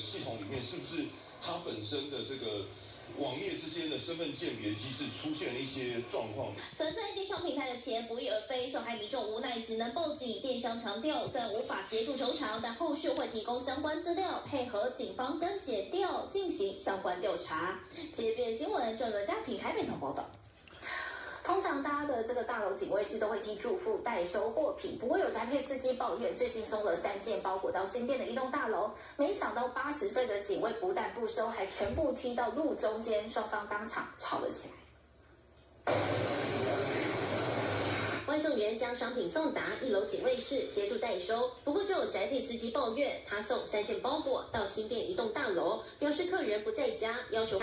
系统里面，是不是它本身的这个网页之间的身份鉴别机制出现了一些状况？存在电商平台的钱不翼而飞，受害民众无奈只能报警。电商强调，虽然无法协助求偿，但后续会提供相关资料，配合警方跟检调进行相关调查。街边新闻，郑乐家庭台北场报道。通常大家的这个大楼警卫室都会替住户代收货品，不过有宅配司机抱怨，最近送了3件包裹到新店的一栋大楼，没想到80岁的警卫不但不收，还全部踢到路中间，双方当场吵了起来。外送员将商品送达1楼警卫室协助代收，不过就有宅配司机抱怨，他送3件包裹到新店一栋大楼，表示客人不在家，要求